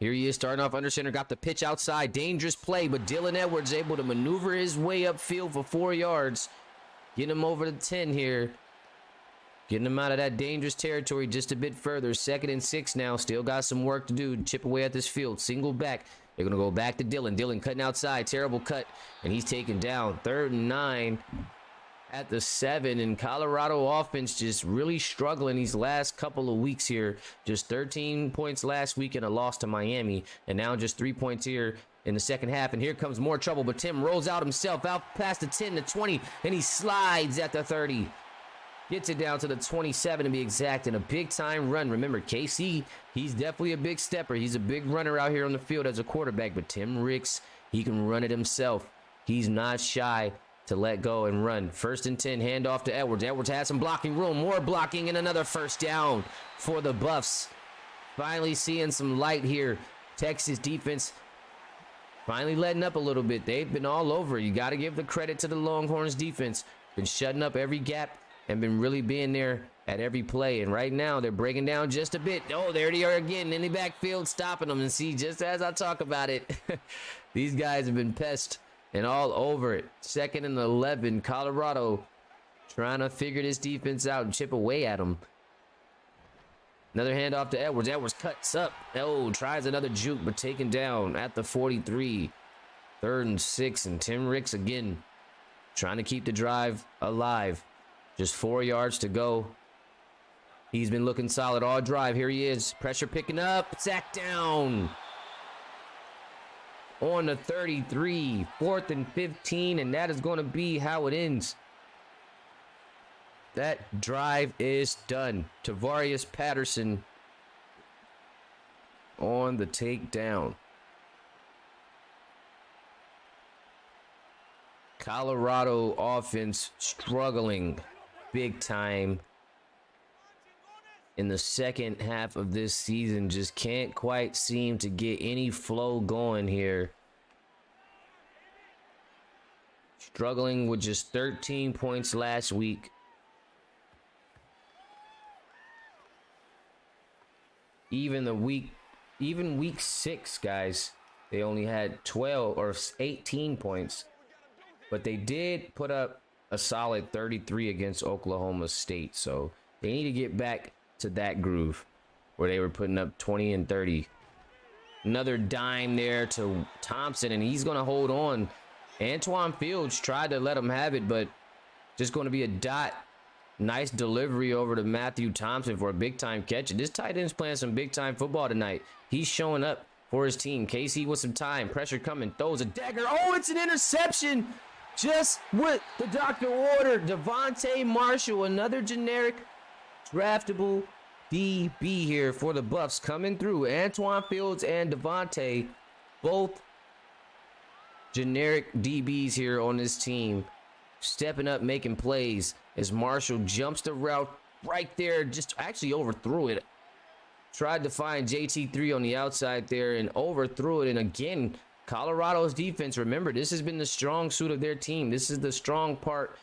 Here he is starting off under center, got the pitch outside. Dangerous play, but Dylan Edwards able to maneuver his way upfield for 4 yards. Getting him over the 10 here. Getting him out of that dangerous territory just a bit further. 2nd and 6 now. Still got some work to do. Chip away at this field. Single back. They're going to go back to Dylan. Dylan cutting outside. Terrible cut. And he's taken down. 3rd and 9 at the 7. And Colorado offense just really struggling these last couple of weeks here. Just 13 points last week and a loss to Miami. And now just 3 points here in the second half. And here comes more trouble. But Tim rolls out himself. Out past the 10 to 20. And he slides at the 30. Gets it down to the 27 to be exact, and a big-time run. Remember, KC, he's definitely a big stepper. He's a big runner out here on the field as a quarterback, but Tim Ricks, he can run it himself. He's not shy to let go and run. 1st and 10, handoff to Edwards. Edwards has some blocking room, more blocking, and another first down for the Buffs. Finally seeing some light here. Texas defense finally letting up a little bit. They've been all over. You got to give the credit to the Longhorns defense. Been shutting up every gap and been really being there at every play. And right now, they're breaking down just a bit. Oh, there they are again in the backfield, stopping them. And see, just as I talk about it, these guys have been pest and all over it. 2nd and 11, Colorado trying to figure this defense out and chip away at them. Another handoff to Edwards. Edwards cuts up. Oh, tries another juke, but taken down at the 43. 3rd and 6, and Tim Ricks again trying to keep the drive alive. Just 4 yards to go. He's been looking solid all drive. Here he is. Pressure picking up. Sack down. On the 33. 4th and 15. And that is going to be how it ends. that drive is done. Tavarius Patterson on the takedown. Colorado offense struggling big time in the second half of this season. Just can't quite seem to get any flow going here. Struggling with just 13 points last week. Even week 6, guys, they only had 12 or 18 points. But they did put up a solid 33 against Oklahoma State. So they need to get back to that groove where they were putting up 20 and 30. Another dime there to Thompson, and he's going to hold on. Antoine Fields tried to let him have it, but just going to be a dot. Nice delivery over to Matthew Thompson for a big-time catch. And this tight end's playing some big-time football tonight. He's showing up for his team. KC with some time. Pressure coming. Throws a dagger. Oh, it's an interception. Just what the doctor ordered. Devontae Marshall, another generic draftable DB here for the Buffs coming through. Antoine Fields and Devontae, both generic DBs here on this team, stepping up, making plays as Marshall jumps the route right there, just actually overthrew it. Tried to find JT3 on the outside there and overthrew it. And again, Colorado's defense, remember, this has been the strong suit of their team. This is the strong part,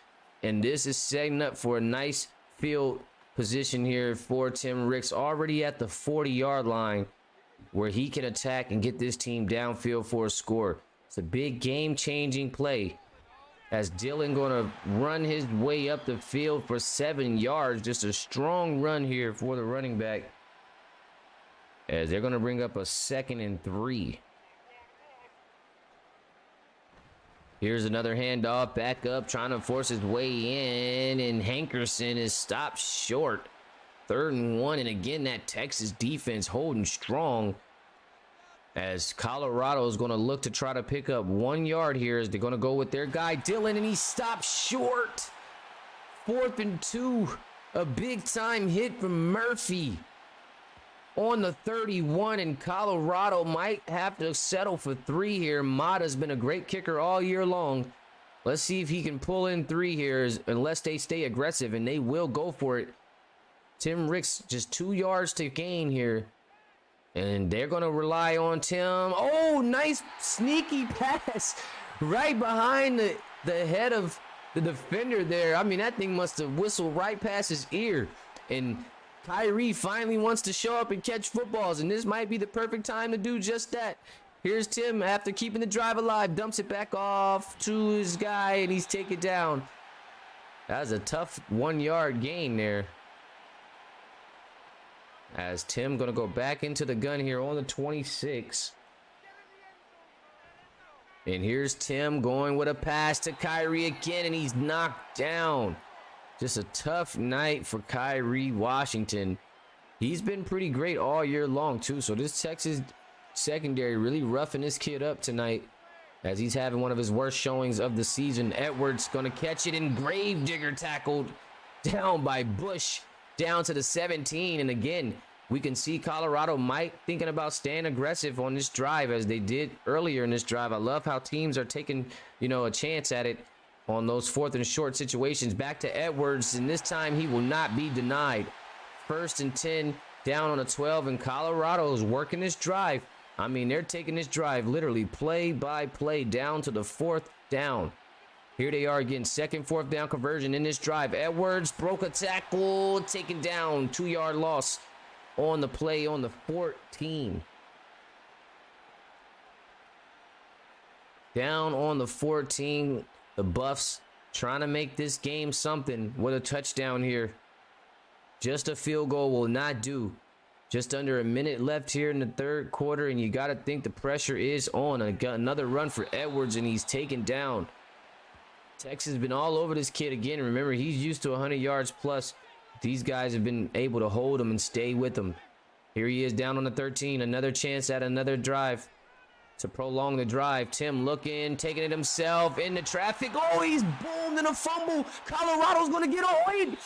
and this is setting up for a nice field position here for Tim Ricks, already at the 40-yard line where he can attack and get this team downfield for a score. It's a big game-changing play as Dillon going to run his way up the field for 7 yards. Just a strong run here for the running back as they're going to bring up a 2nd and 3. Here's another handoff, back up, trying to force his way in, and Hankerson is stopped short. 3rd and 1, and again, that Texas defense holding strong as Colorado is going to look to try to pick up 1 yard here as they're going to go with their guy, Dillon, and he stopped short. 4th and 2, a big-time hit from Murphy on the 31, and Colorado might have to settle for 3 here. Mata's been a great kicker all year long. Let's see if he can pull in 3 here, unless they stay aggressive, and they will go for it. Tim Ricks just 2 yards to gain here, and they're going to rely on Tim. Oh, nice sneaky pass right behind the head of the defender there. I mean, that thing must have whistled right past his ear, and Kyrie finally wants to show up and catch footballs, and this might be the perfect time to do just that. Here's Tim after keeping the drive alive, dumps it back off to his guy, and he's taken down. That was a tough 1 yard gain there. As Tim going to go back into the gun here on the 26. And here's Tim going with a pass to Kyrie again, and he's knocked down. Just a tough night for Kyrie Washington. He's been pretty great all year long, too. So this Texas secondary really roughing this kid up tonight as he's having one of his worst showings of the season. Edwards going to catch it, and Gravedigger tackled down by Bush down to the 17. And again, we can see Colorado might thinking about staying aggressive on this drive as they did earlier in this drive. I love how teams are taking, a chance at it on those 4th and short situations. Back to Edwards, and this time he will not be denied. 1st and 10 down on a 12, and Colorado is working this drive. I mean, they're taking this drive literally play by play down to the 4th down. Here they are again, 2nd, 4th down conversion in this drive. Edwards broke a tackle, taken down, 2 yard loss on the play on the 14. Down on the 14. The Buffs trying to make this game something with a touchdown here. Just a field goal will not do. Just under a minute left here in the 3rd quarter, and you got to think the pressure is on. Another run for Edwards, and he's taken down. Texas has been all over this kid again. Remember, he's used to 100 yards plus. These guys have been able to hold him and stay with him. Here he is down on the 13. Another chance at another drive. to prolong the drive. Tim looking, taking it himself into traffic. Oh, he's boomed in a fumble. Colorado's going to get on it.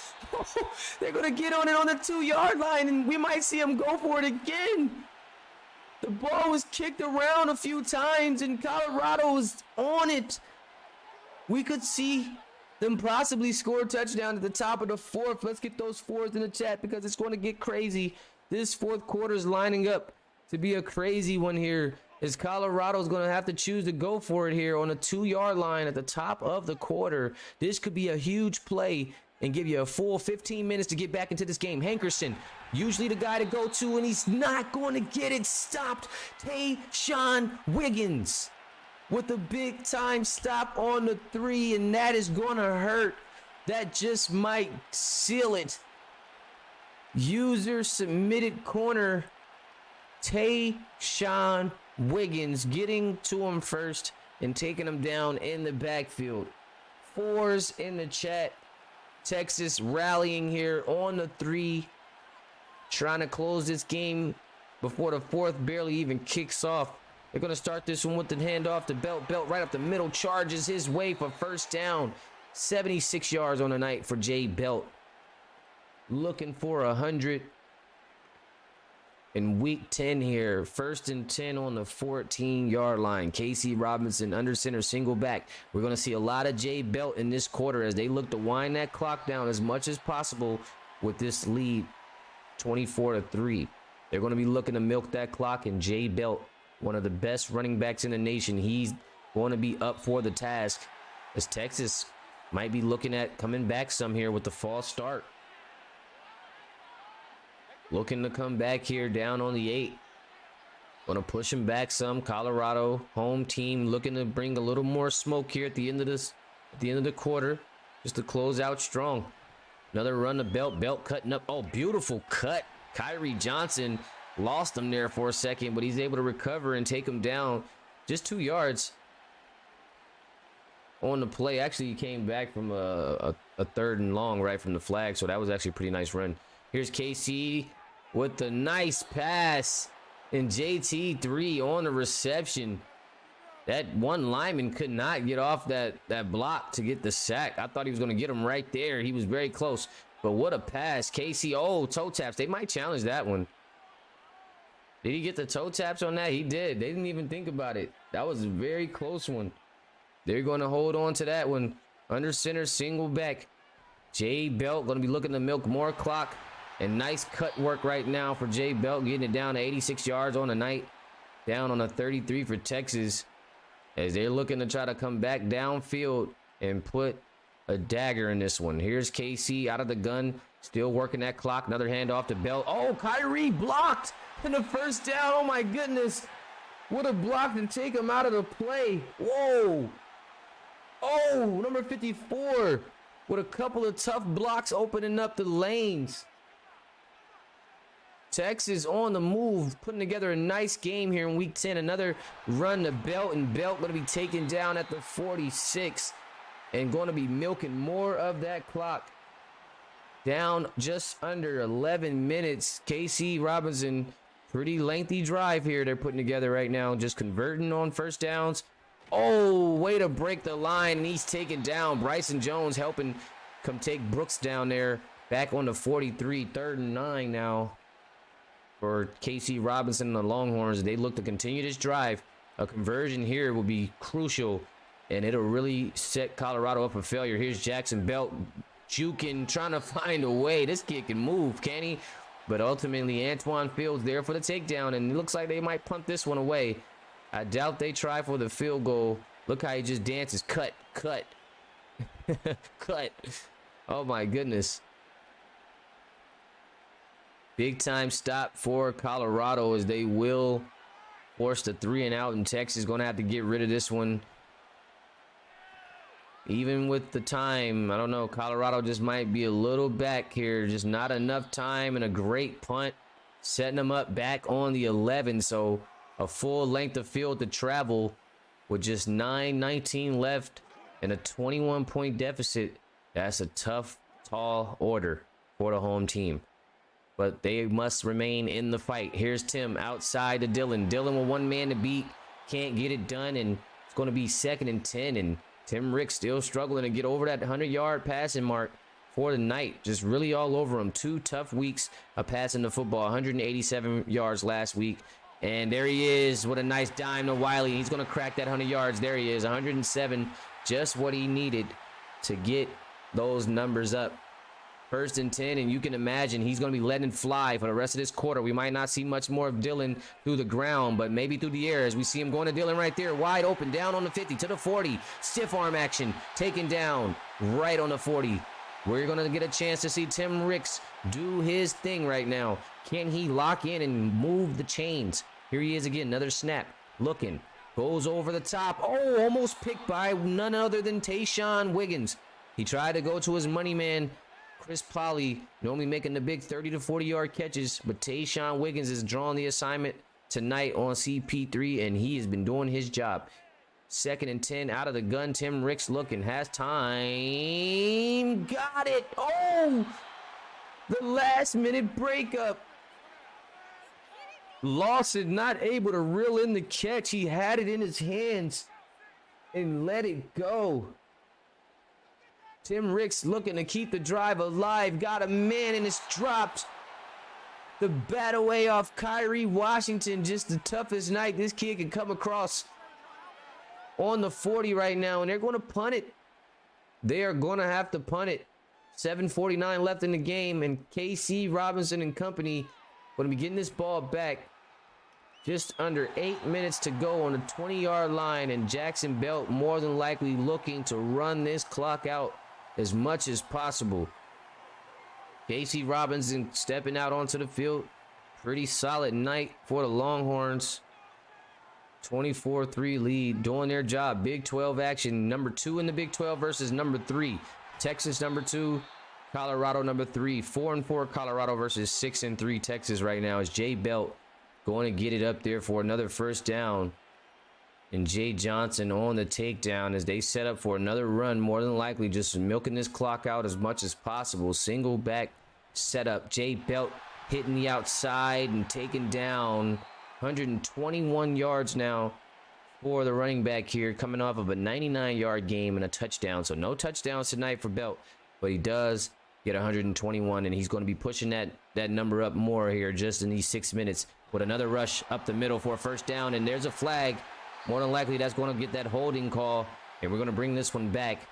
They're going to get on it on the 2-yard line, and we might see him go for it again. The ball was kicked around a few times, and Colorado was on it. We could see them possibly score a touchdown at the top of the 4th. Let's get those 4s in the chat because it's going to get crazy. This 4th quarter is lining up to be a crazy one here, as Colorado's going to have to choose to go for it here on a 2-yard line at the top of the quarter. This could be a huge play and give you a full 15 minutes to get back into this game. Hankerson, usually the guy to go to, and he's not going to get it stopped. Tayshawn Wiggins with a big time stop on the 3, and that is going to hurt. That just might seal it. User submitted corner. Tayshawn Wiggins getting to him first and taking him down in the backfield. 4s in the chat. Texas rallying here on the 3, trying to close this game before the 4th barely even kicks off. They're going to start this one with the handoff to Belt. Belt right up the middle, charges his way for first down. 76 yards on the night for Jay Belt. Looking for 100 in week 10 here. 1st and 10 on the 14-yard line. Casey Robinson under center, single back. We're going to see a lot of Jay Belt in this quarter as they look to wind that clock down as much as possible with this lead 24-3. They're going to be looking to milk that clock, and Jay Belt, one of the best running backs in the nation, he's going to be up for the task as Texas might be looking at coming back some here with the false start. Looking to come back here down on the 8. Going to push him back some. Colorado home team looking to bring a little more smoke here at the end of the quarter, just to close out strong. Another run to Belt. Belt cutting up. Oh, beautiful cut. Kyrie Johnson lost him there for a second, but he's able to recover and take him down just 2 yards on the play. Actually, he came back from a 3rd and long right from the flag, so that was actually a pretty nice run. Here's KC with the nice pass, and JT3 on the reception. That one lineman could not get off that block to get the sack. I thought he was going to get him right there. He was very close, but what a pass. KC, oh, toe taps. They might challenge that one. Did he get the toe taps on that? He did. They didn't even think about it. That was a very close one. They're going to hold on to that one. Under center, single back. Jay Belt going to be looking to milk more clock. And nice cut work right now for Jay Belt, getting it down to 86 yards on the night. Down on a 33 for Texas, as they're looking to try to come back downfield and put a dagger in this one. Here's KC out of the gun, still working that clock. Another handoff to Belt. Oh, Kyrie blocked in the first down. Oh, my goodness. What a block to take him out of the play. Whoa. Oh, number 54 with a couple of tough blocks opening up the lanes. Texas on the move, putting together a nice game here in week 10. Another run to Belt, and Belt going to be taken down at the 46 and going to be milking more of that clock. Down just under 11 minutes. KC Robinson, pretty lengthy drive here they're putting together right now, just converting on first downs. Oh, way to break the line, and he's taken down. Bryson Jones helping come take Brooks down there. Back on the 43, 3rd and 9 now for KC Robinson and the Longhorns. They look to continue this drive. A conversion here will be crucial, and it'll really set Colorado up for failure. Here's Jackson Belt juking, trying to find a way. This kid can move, can he? But ultimately, Antoine Fields there for the takedown, and it looks like they might punt this one away. I doubt they try for the field goal. Look how he just dances. Cut, cut, cut. Oh, my goodness. Big time stop for Colorado as they will force the 3 and out, and Texas going to have to get rid of this one. Even with the time, I don't know, Colorado just might be a little back here. Just not enough time, and a great punt setting them up back on the 11. So a full length of field to travel with just 9:19 left and a 21-point deficit. That's a tough, tall order for the home team. But they must remain in the fight. Here's Tim outside to Dylan. Dylan with one man to beat. can't get it done, and it's going to be 2nd and 10, and Tim Ricks still struggling to get over that 100-yard passing mark for the night. Just really all over him. 2 tough weeks of passing the football. 187 yards last week. And there he is with a nice dime to Wiley. He's going to crack that 100 yards. There he is, 107. Just what he needed to get those numbers up. 1st and 10, and you can imagine he's going to be letting it fly for the rest of this quarter. We might not see much more of Dillon through the ground, but maybe through the air as we see him going to Dillon right there. Wide open, down on the 50, to the 40. Stiff arm action, taken down right on the 40. We're going to get a chance to see Tim Ricks do his thing right now. Can he lock in and move the chains? Here he is again, another snap, looking. Goes over the top. Oh, almost picked by none other than Tayshawn Wiggins. He tried to go to his money man, Chris Polly, normally making the big 30 to 40-yard catches, but Tayshawn Wiggins is drawing the assignment tonight on CP3, and he has been doing his job. 2nd and 10, out of the gun. Tim Ricks looking, has time. Got it. Oh, the last-minute breakup. Lawson not able to reel in the catch. He had it in his hands and let it go. Tim Ricks looking to keep the drive alive. Got a man and it's dropped. The bat away off Kyrie Washington. Just the toughest night this kid can come across on the 40 right now. And they're going to punt it. They are going to have to punt it. 7:49 left in the game. And KC Robinson and company going to be getting this ball back. Just under 8 minutes to go on the 20-yard line. And Jackson Belt more than likely looking to run this clock out as much as possible. Casey Robinson stepping out onto the field. Pretty solid night for the Longhorns. 24-3 lead, doing their job. Big 12 action. Number 2 in the Big 12 versus number 3. Texas number 2, Colorado number 3. 4-4 Colorado versus 6-3 Texas right now as Jay Belt going to get it up there for another first down. And Jay Johnson on the takedown as they set up for another run, more than likely just milking this clock out as much as possible. Single back setup. Jay Belt hitting the outside and taking down. 121 yards now for the running back here, coming off of a 99-yard game and a touchdown. So no touchdowns tonight for Belt, but he does get 121, and he's going to be pushing that number up more here just in these 6 minutes with another rush up the middle for a first down. And there's a flag. More than likely, that's going to get that holding call, and we're going to bring this one back.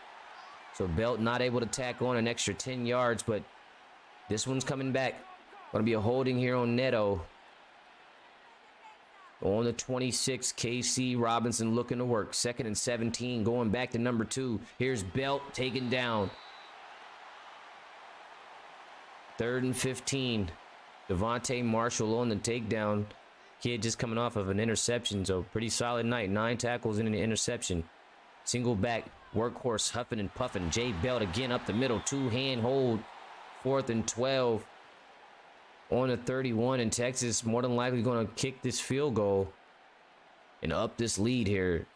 So Belt not able to tack on an extra 10 yards, but this one's coming back. Going to be a holding here on Neto. On the 26, KC Robinson looking to work. 2nd and 17, going back to number 2. Here's Belt taken down. 3rd and 15. Devontae Marshall on the takedown. Kid just coming off of an interception, so pretty solid night. 9 tackles and an interception. Single back, workhorse, huffing and puffing. Jay Belt again up the middle. 2-hand hold. 4th and 12. On the 31, and Texas more than likely going to kick this field goal and up this lead here.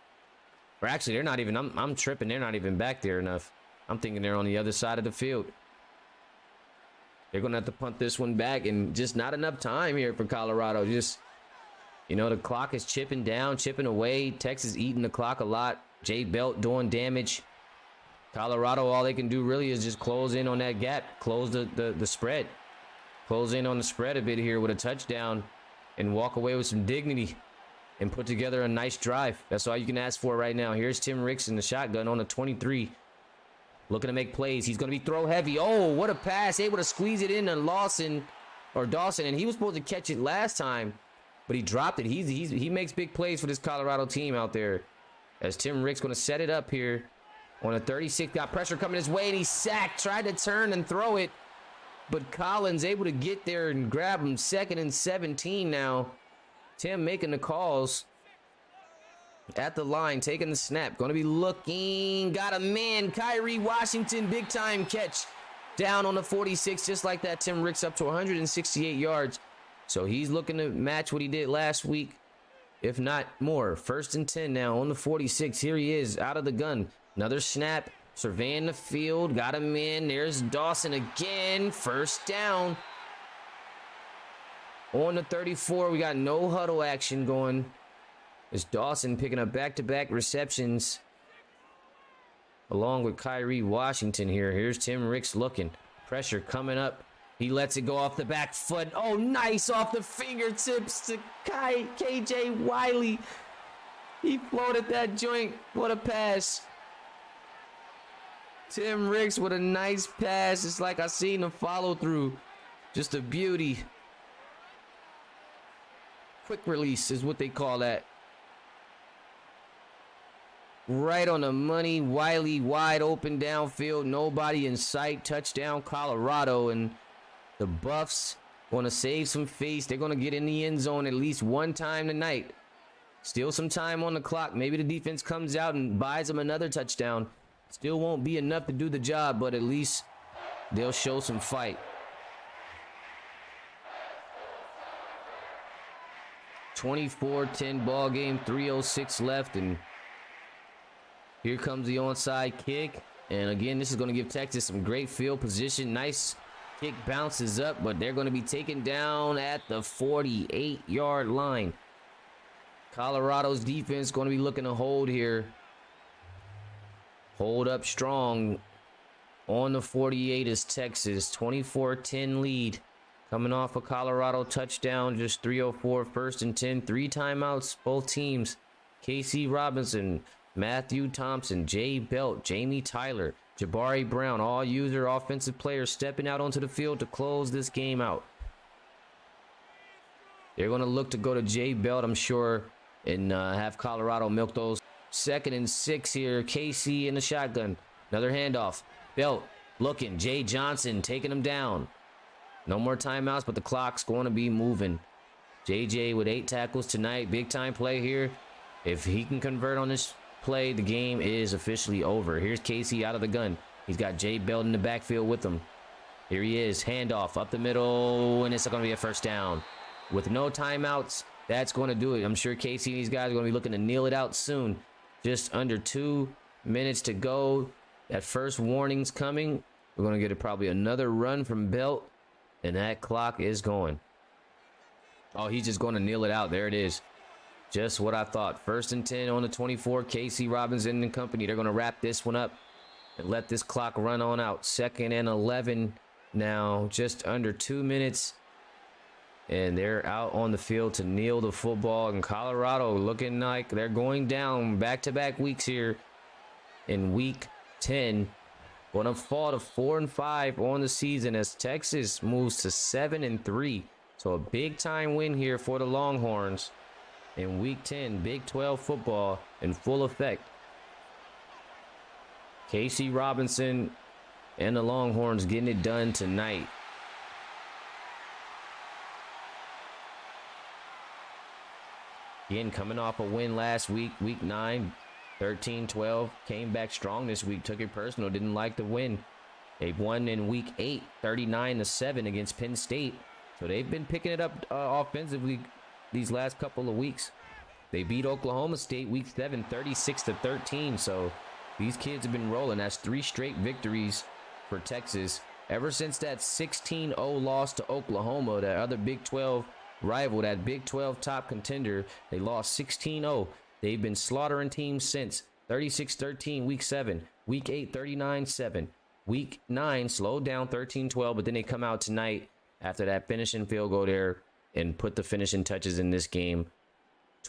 Or actually, they're not even, I'm tripping. They're not even back there enough. I'm thinking they're on the other side of the field. They're going to have to punt this one back, and just not enough time here for Colorado. Just, you know, the clock is chipping down, chipping away. Texas eating the clock a lot. Jay Belt doing damage. Colorado, all they can do really is just close in on that gap, close the spread. Close in on the spread a bit here with a touchdown and walk away with some dignity and put together a nice drive. That's all you can ask for right now. Here's Tim Ricks in the shotgun on the 23. Looking to make plays. He's going to be throw heavy. Oh, what a pass. Able to squeeze it in to Dawson. And he was supposed to catch it last time, but he dropped it. He makes big plays for this Colorado team out there. As Tim Ricks going to set it up here on a 36. Got pressure coming his way, and he sacked. Tried to turn and throw it. But Collins able to get there and grab him. 2nd and 17 now. Tim making the calls at the line, taking the snap. Going to be looking. Got a man. Kyrie Washington, big time catch. Down on the 46, just like that. Tim Ricks up to 168 yards. So he's looking to match what he did last week, if not more. 1st and 10 now on the 46. Here he is out of the gun. Another snap. Surveying the field, got him in. There's Dawson again. First down. On the 34, we got no huddle action going. It's Dawson picking up back-to-back receptions along with Kyrie Washington here. Here's Tim Ricks looking. Pressure coming up. He lets it go off the back foot. Oh, nice off the fingertips to KJ Wiley. He floated that joint. What a pass. Tim Ricks with a nice pass. It's like I seen him follow through. Just a beauty. Quick release is what they call that. Right on the money. Wiley wide open downfield. Nobody in sight. Touchdown Colorado. And the Buffs want to save some face. They're going to get in the end zone at least one time tonight. Still some time on the clock. Maybe the defense comes out and buys them another touchdown. Still won't be enough to do the job, but at least they'll show some fight. 24-10 ball game, 3:06 left, and here comes the onside kick. And again, this is going to give Texas some great field position. Nice kick, bounces up, but they're going to be taken down at the 48-yard line. Colorado's defense going to be looking to hold here. Hold up strong. On the 48 is Texas. 24-10 lead. Coming off a Colorado touchdown. Just 3:04 first and 10. 3 timeouts, both teams. Casey Robinson, Matthew Thompson, Jay Belt, Jamie Tyler, Jabari Brown, all user offensive players stepping out onto the field to close this game out. They're going to look to go to Jay Belt, I'm sure, and have Colorado milk those. 2nd and 6 here. Casey in the shotgun. Another handoff. Belt looking. Jay Johnson taking him down. No more timeouts, but the clock's going to be moving. JJ with 8 tackles tonight. Big time play here. If he can convert on this play, the game is officially over. Here's Casey out of the gun. He's got Jay Belt in the backfield with him. Here he is. Handoff up the middle, and it's going to be a first down. With no timeouts, that's going to do it. I'm sure Casey and these guys are going to be looking to kneel it out soon. Just under 2 minutes to go. That first warning's coming. We're going to get probably another run from Belt, and that clock is going. Oh, he's just going to kneel it out. There it is. Just what I thought. 1st and 10 on the 24. Casey Robinson and company. They're going to wrap this one up and let this clock run on out. 2nd and 11 now. Just under 2 minutes. And they're out on the field to kneel the football. And Colorado looking like they're going down back-to-back weeks here in week 10. Going to fall to 4-5 on the season as Texas moves to 7-3. So a big-time win here for the Longhorns in week 10. Big 12 football in full effect. Casey Robinson and the Longhorns getting it done tonight. Again, coming off a win last week, week 9, 13-12. Came back strong this week, took it personal, didn't like the win. They won in week 8, 39-7 against Penn State. So they've been picking it up offensively these last couple of weeks. They beat Oklahoma State week 7, 36-13. So these kids have been rolling. That's 3 straight victories for Texas. Ever since that 16-0 loss to Oklahoma, that other Big 12 rival, that Big 12 top contender, they lost 16-0. They've been slaughtering teams since. 36-13 week 7, week 8 39-7, week 9 slowed down 13-12, but then they come out tonight after that finishing field goal there and put the finishing touches in this game,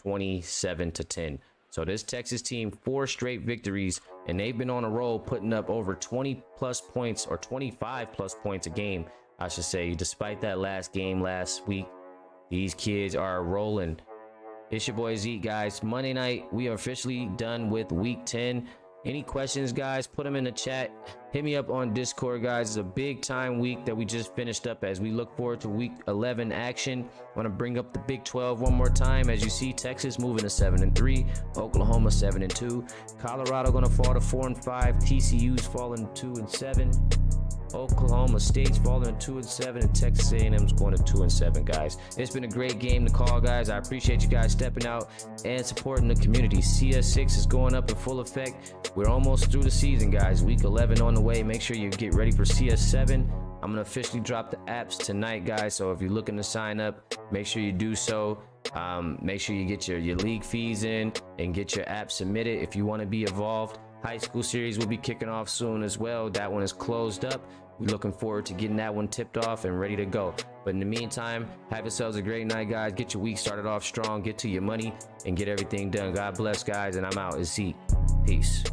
27-10. So this Texas team, 4 straight victories, and they've been on a roll putting up over 20 plus points, or 25 plus points a game, I should say, despite that last game last week. These kids are rolling. It's your boy Zeke, guys. Monday night, we are officially done with week 10. Any questions, guys, put them in the chat. Hit me up on Discord, guys. It's a big time week that we just finished up as we look forward to week 11 action. I want to bring up the Big 12 one more time. As you see, Texas moving to 7-3, Oklahoma 7-2, Colorado going to fall to 4-5, TCU's falling 2-7. Oklahoma State's falling to 2-7, and Texas A&M's going to 2-7, guys. It's been a great game to call, guys. I appreciate you guys stepping out and supporting the community. CS6 is going up in full effect. We're almost through the season, guys. Week 11 on the way. Make sure you get ready for CS7. I'm going to officially drop the apps tonight, guys. So if you're looking to sign up, make sure you do so. Make sure you get your league fees in and get your app submitted if you want to be involved. High school series will be kicking off soon as well. That one is closed up. We're looking forward to getting that one tipped off and ready to go. But in the meantime, have yourselves a great night, guys. Get your week started off strong, get to your money, and get everything done. God bless, guys, and I'm out. It's Zeke. Peace.